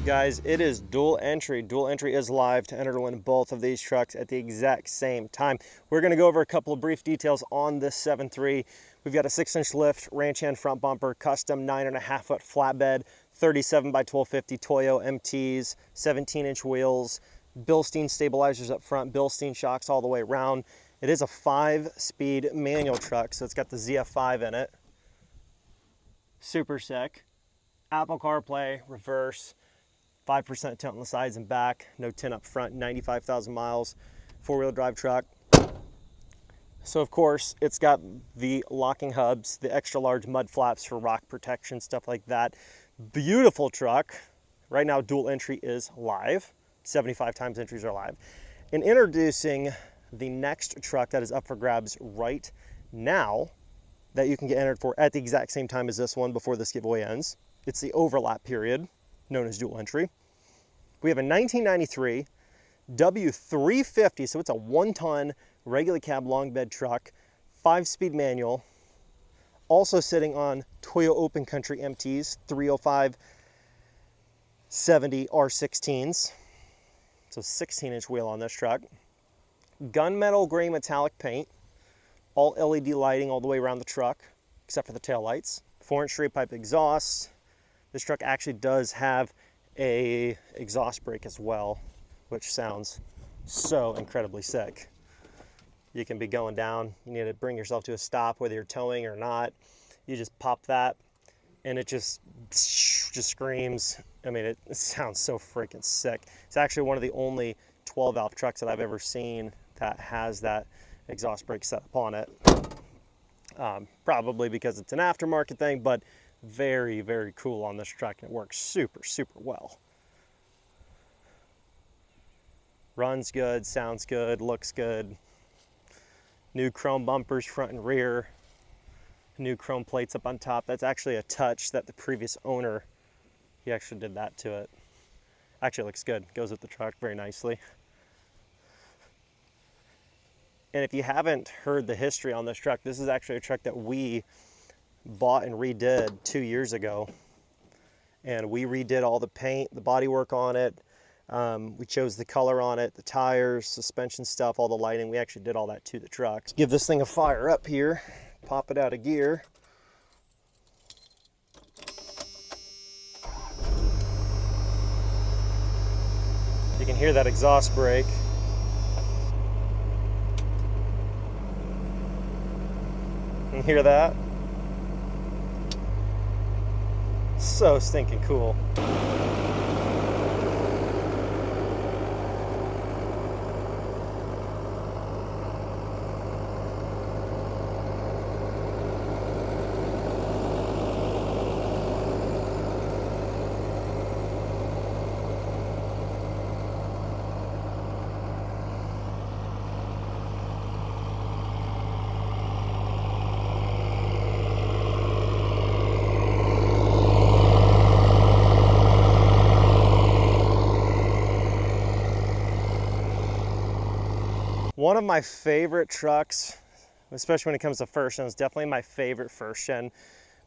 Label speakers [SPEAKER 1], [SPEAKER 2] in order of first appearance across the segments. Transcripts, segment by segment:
[SPEAKER 1] Guys, it is dual entry. Dual entry is live to enter to win both of these trucks at the exact same time. We're going to go over a couple of brief details on this 7.3. We've got a 6-inch lift, ranch hand front bumper, custom 9.5-foot flatbed, 37 by 1250 Toyo MTs, 17-inch wheels, Bilstein stabilizers up front, Bilstein shocks all the way around. It is a 5-speed manual truck, so it's got the ZF5 in it. Super sick. Apple CarPlay, reverse, 5% tint on the sides and back, no tint up front, 95,000 miles, 4-wheel drive truck. So of course, it's got the locking hubs, the extra large mud flaps for rock protection, stuff like that. Beautiful truck. Right now, dual entry is live. 75 times entries are live. And introducing the next truck that is up for grabs right now that you can get entered for at the exact same time as this one before this giveaway ends. It's the overlap period, known as dual entry. We have a 1993 W350, so it's a 1-ton regular cab long bed truck, 5-speed manual, also sitting on Toyo Open Country MTs, 305 70 R16s, so 16-inch wheel on this truck. Gunmetal Grey Metallic paint, all LED lighting all the way around the truck, except for the taillights. 4-inch straight pipe exhaust. This truck actually does have a exhaust brake as well, which sounds so incredibly sick. You can be going down, you need to bring yourself to a stop, whether you're towing or not. You just pop that and it just screams. I mean, it sounds so freaking sick. It's actually one of the only 12-valve trucks that I've ever seen that has that exhaust brake set up on it. Probably because it's an aftermarket thing, but very, very cool on this truck, and it works super, super well. Runs good, sounds good, looks good. New chrome bumpers front and rear. New chrome plates up on top. That's actually a touch that the previous owner, he actually did that to it. Actually looks good, goes with the truck very nicely. And if you haven't heard the history on this truck, this is actually a truck that we bought and redid 2 years ago. And we redid all the paint, the bodywork on it. We chose the color on it, the tires, suspension stuff, all the lighting. We actually did all that to the truck. Let's give this thing a fire up here, pop it out of gear. You can hear that exhaust brake. You can hear that? So stinking cool. One of my favorite trucks, especially when it comes to first gen, is definitely my favorite first gen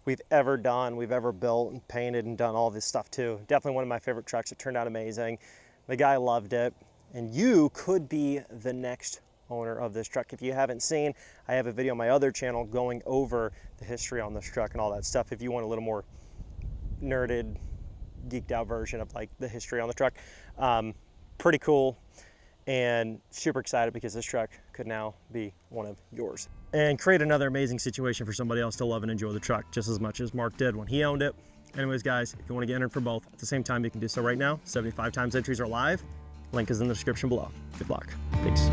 [SPEAKER 1] we've ever done, we've ever built and painted and done all this stuff too. Definitely one of my favorite trucks. It turned out amazing. The guy loved it, and you could be the next owner of this truck. If you haven't seen, I have a video on my other channel going over the history on this truck and all that stuff. If you want a little more nerded, geeked out version of like the history on the truck. Pretty cool. And super excited because this truck could now be one of yours. And create another amazing situation for somebody else to love and enjoy the truck just as much as Mark did when he owned it. Anyways, guys, if you want to get entered for both at the same time, you can do so right now. 75 times entries are live. Link is in the description below. Good luck. Peace.